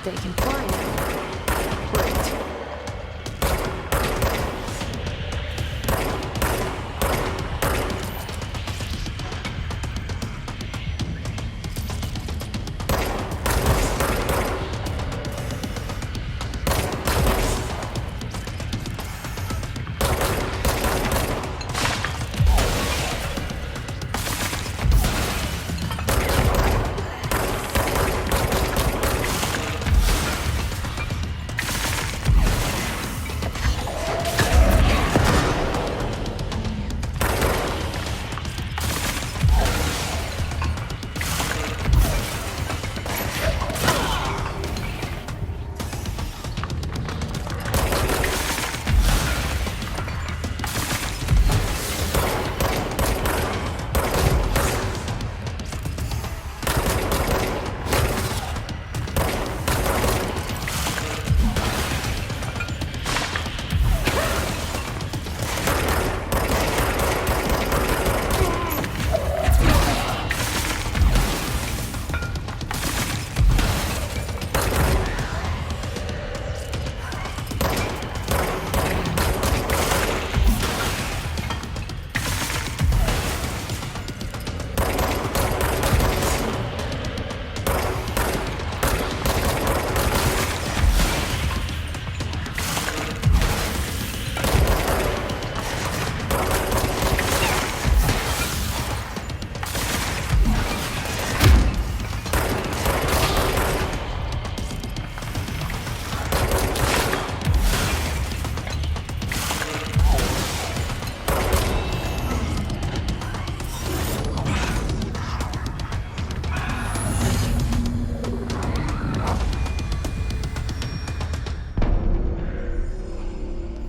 stay compliant. Great.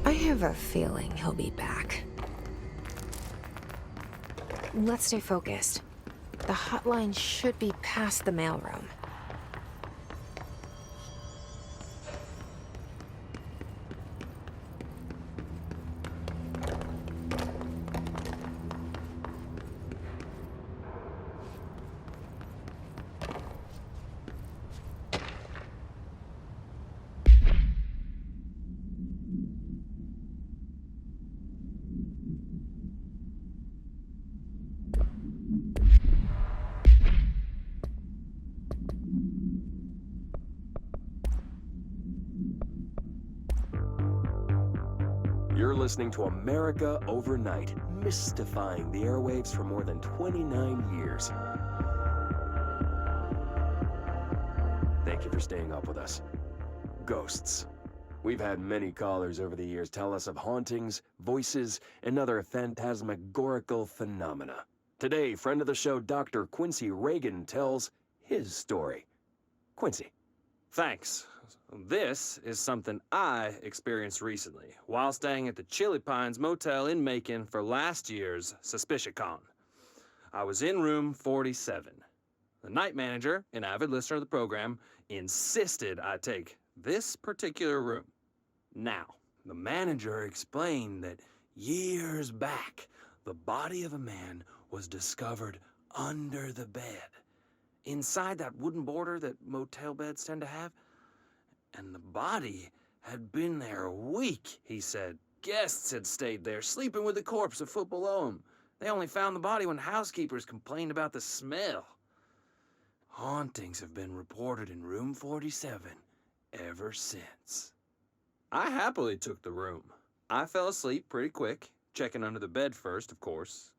I have a feeling he'll be back. Let's stay focused. The hotline should be past the mailroom. You're listening to America Overnight, mystifying the airwaves for more than 29 years. Thank you for staying up with us. Ghosts. We've had many callers over the years tell us of hauntings, voices, and other phantasmagorical phenomena. Today, friend of the show, Dr. Quincy Reagan tells his story. Quincy. Thanks. This is something I experienced recently while staying at the Chili Pines Motel in Macon for last year's SuspiciaCon. I was in room 47. The night manager, an avid listener of the program, insisted I take this particular room. Now, the manager explained that years back, the body of a man was discovered under the bed, inside that wooden border that motel beds tend to have. And the body had been there a week, he said. Guests had stayed there, sleeping with the corpse a foot below them. They only found the body when housekeepers complained about the smell. Hauntings have been reported in room 47 ever since. I happily took the room. I fell asleep pretty quick, checking under the bed first, of course.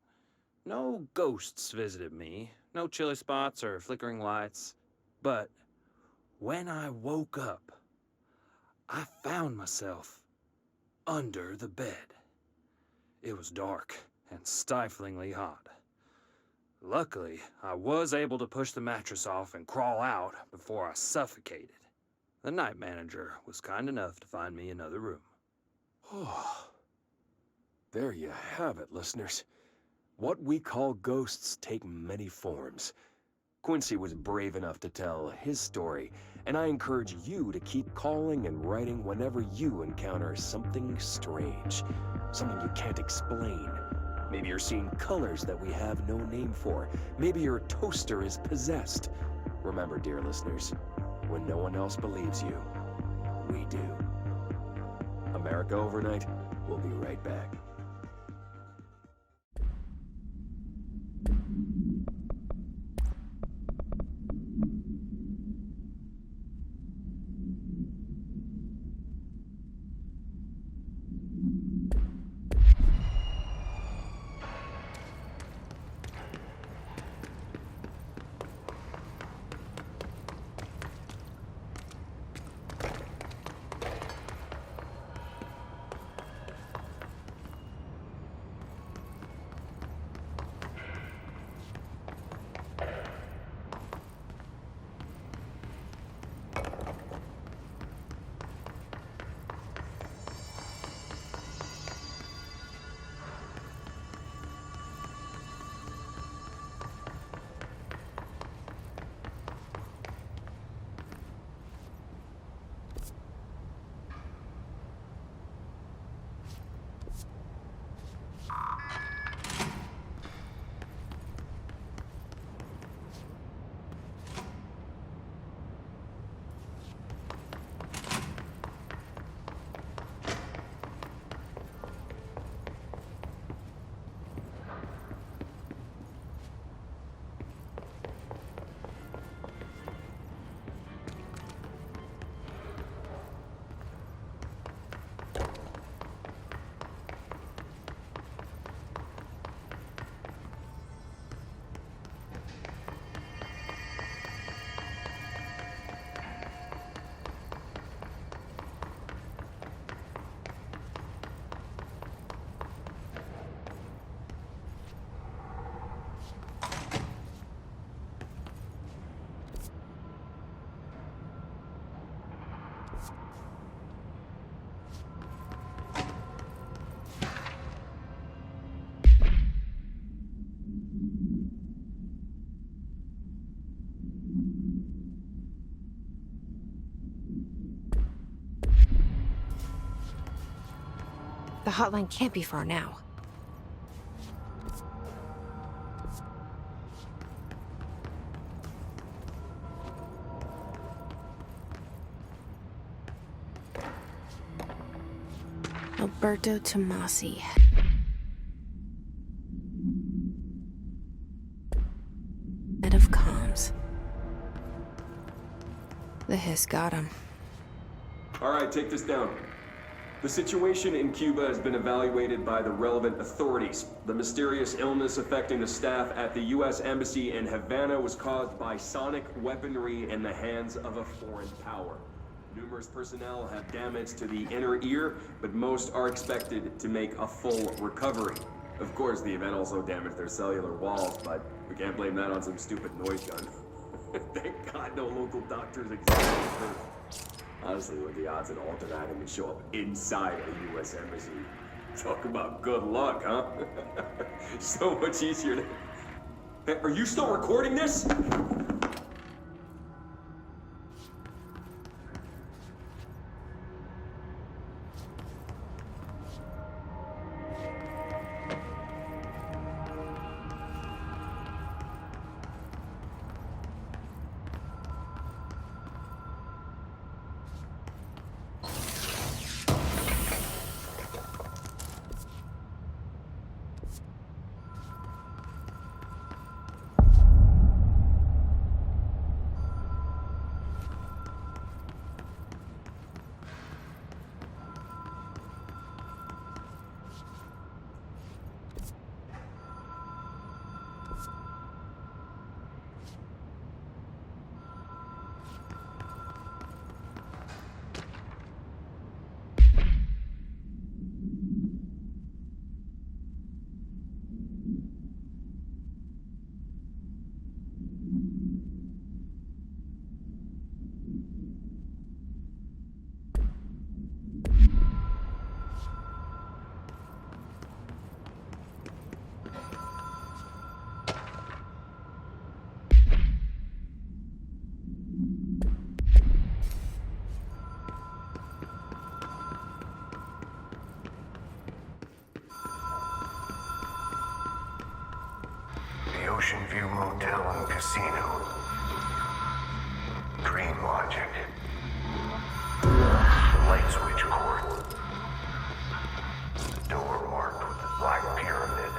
No ghosts visited me, no chilly spots or flickering lights. But when I woke up, I found myself under the bed. It was dark and stiflingly hot. Luckily, I was able to push the mattress off and crawl out before I suffocated. The night manager was kind enough to find me another room. Oh, there you have it, listeners. What we call ghosts take many forms. Quincy was brave enough to tell his story, and I encourage you to keep calling and writing whenever you encounter something strange, something you can't explain. Maybe you're seeing colors that we have no name for. Maybe your toaster is possessed. Remember, dear listeners, when no one else believes you, we do. America Overnight, we'll be right back. The hotline can't be far now. Alberto Tomasi. Head of comms. The hiss got him. All right, take this down. The situation in Cuba has been evaluated by the relevant authorities. The mysterious illness affecting the staff at the U.S. Embassy in Havana was caused by sonic weaponry in the hands of a foreign power. Numerous personnel have damage to the inner ear, but most are expected to make a full recovery. Of course, the event also damaged their cellular walls, but we can't blame that on some stupid noise gun. Thank God no local doctors exist. Honestly, what are the odds an alternate item would show up inside a U.S. embassy? Talk about good luck, huh? So much easier to... Hey, are you still recording this? The Oceanview Motel and Casino. Dream logic. The light switch cord. The door marked with the black pyramid.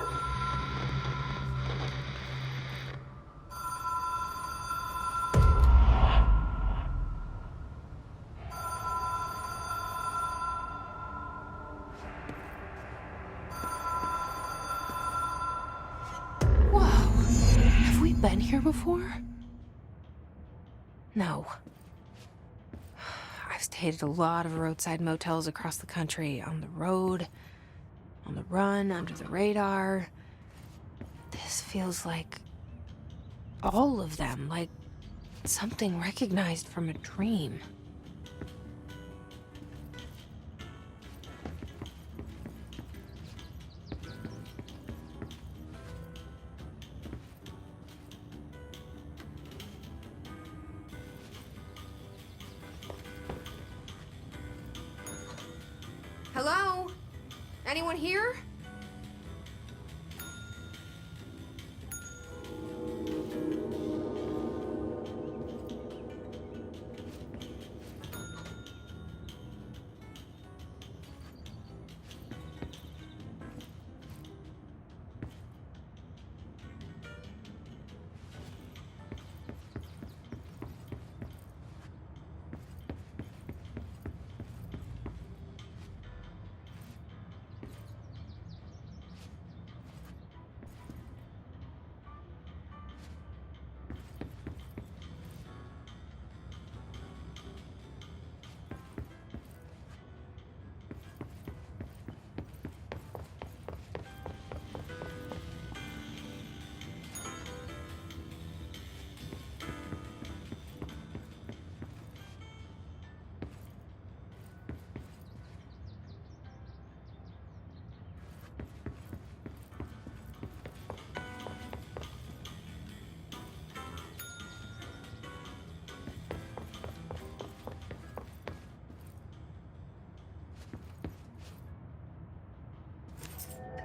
Whoa. Have we been here before? No. I've stayed at a lot of roadside motels across the country, on the road, on the run, under the radar. This feels like all of them, like something recognized from a dream. Hello? Anyone here?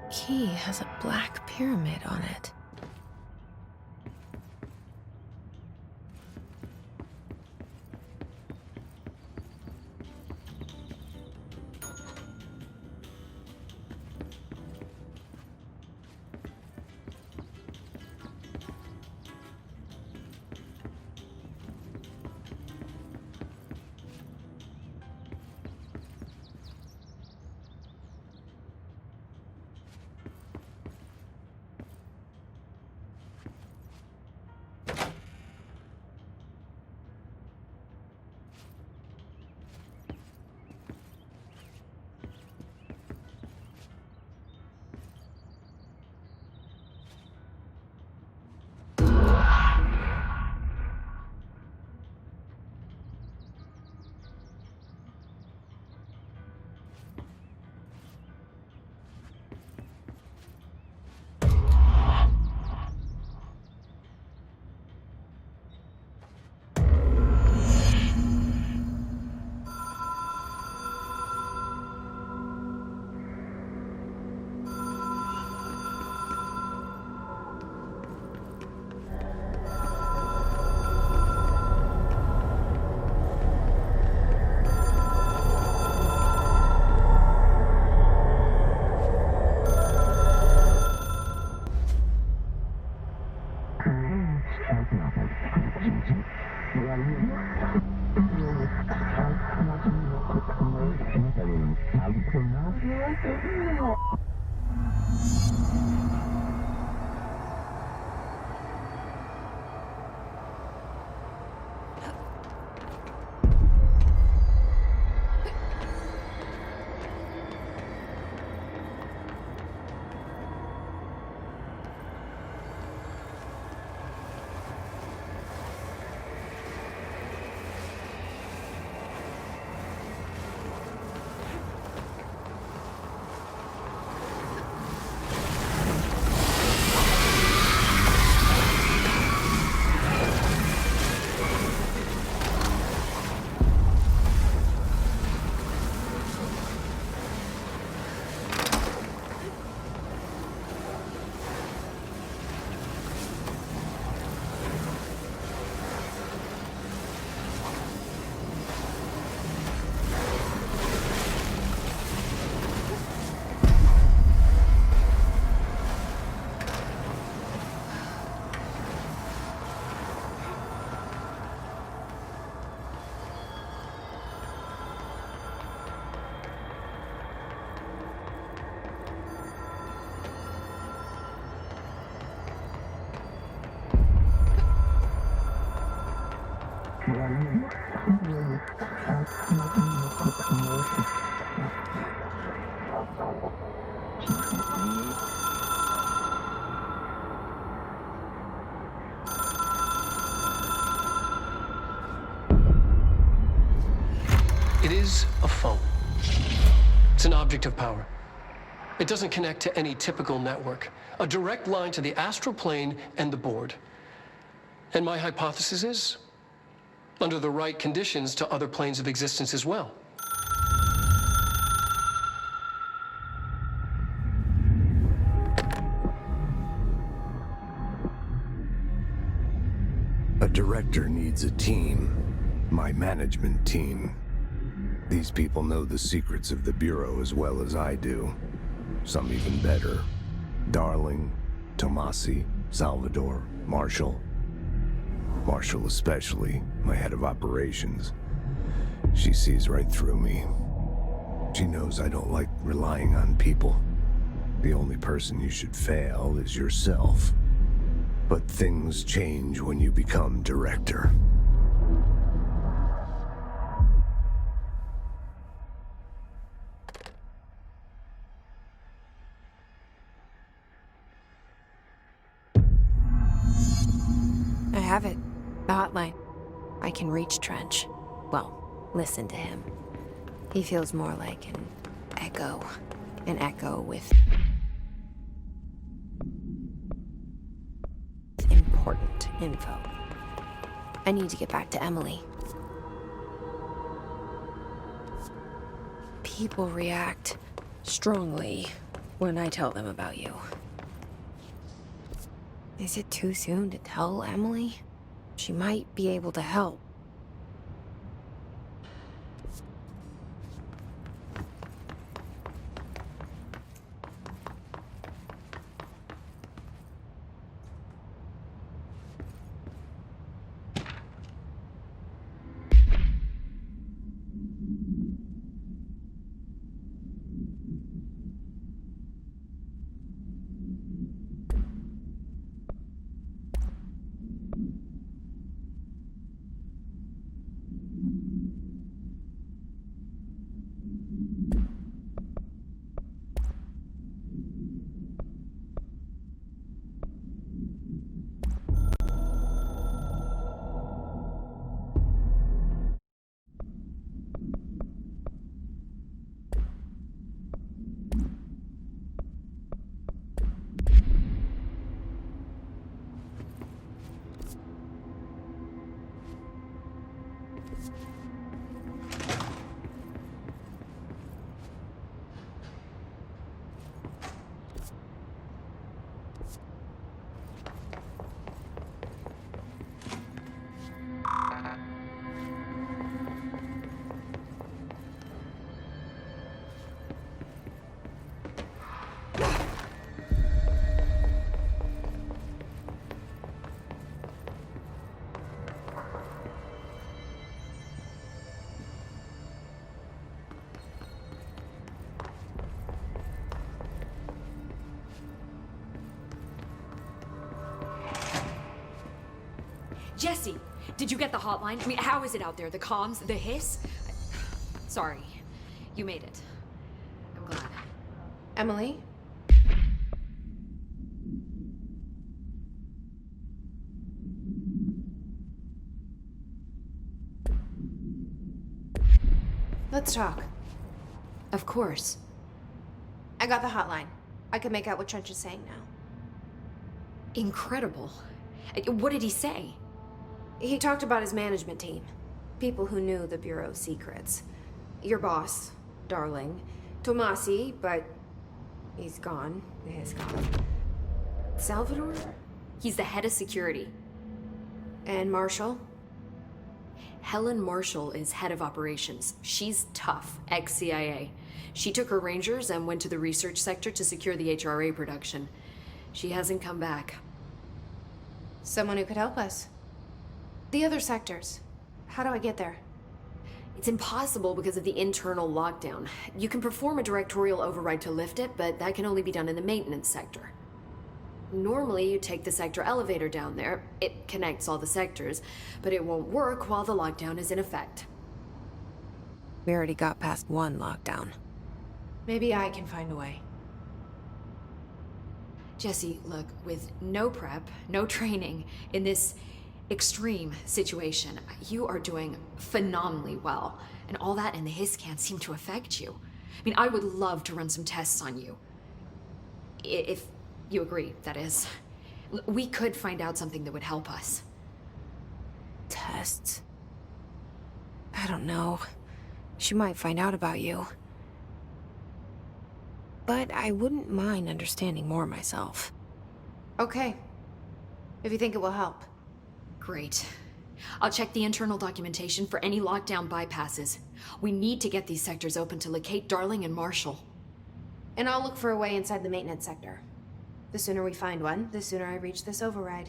The key has a black pyramid on it. It is a phone. It's an object of power. It doesn't connect to any typical network. A direct line to the astral plane and the board. And my hypothesis is, under the right conditions, to other planes of existence as well. A director needs a team. My management team. These people know the secrets of the Bureau as well as I do. Some even better. Darling, Tomasi, Salvador, Marshall. Marshall especially, my head of operations. She sees right through me. She knows I don't like relying on people. The only person you should fail is yourself. But things change when you become director. I have it. The hotline. I can reach Trench. Well, listen to him. He feels more like an echo. An echo with important info. I need to get back to Emily. People react strongly when I tell them about you. Is it too soon to tell Emily? She might be able to help. Jesse, did you get the hotline? I mean, how is it out there? The comms? The hiss? Sorry. You made it. I'm glad. Emily? Let's talk. Of course. I got the hotline. I can make out what Trench is saying now. Incredible. What did he say? He talked about his management team. People who knew the Bureau's secrets. Your boss, Darling. Tomasi, but he's gone. He's gone. Salvador? He's the head of security. And Marshall? Helen Marshall is head of operations. She's tough, ex-CIA. She took her Rangers and went to the research sector to secure the HRA production. She hasn't come back. Someone who could help us. The other sectors. How do I get there? It's impossible because of the internal lockdown. You can perform a directorial override to lift it, but that can only be done in the maintenance sector. Normally, you take the sector elevator down there. It connects all the sectors, but it won't work while the lockdown is in effect. We already got past one lockdown. Maybe I can find a way. Jesse, look, with no prep, no training, in this extreme situation, you are doing phenomenally well. And all that and the hiss can't seem to affect you. I mean, I would love to run some tests on you. If you agree, that is. We could find out something that would help us. Tests? I don't know. She might find out about you. But I wouldn't mind understanding more myself. Okay. If you think it will help. Great. I'll check the internal documentation for any lockdown bypasses. We need to get these sectors open to locate Darling and Marshall. And I'll look for a way inside the maintenance sector. The sooner we find one, the sooner I reach this override.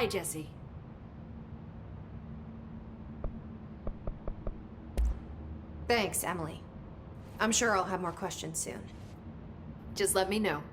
Hi, Jesse. Thanks, Emily. I'm sure I'll have more questions soon. Just let me know.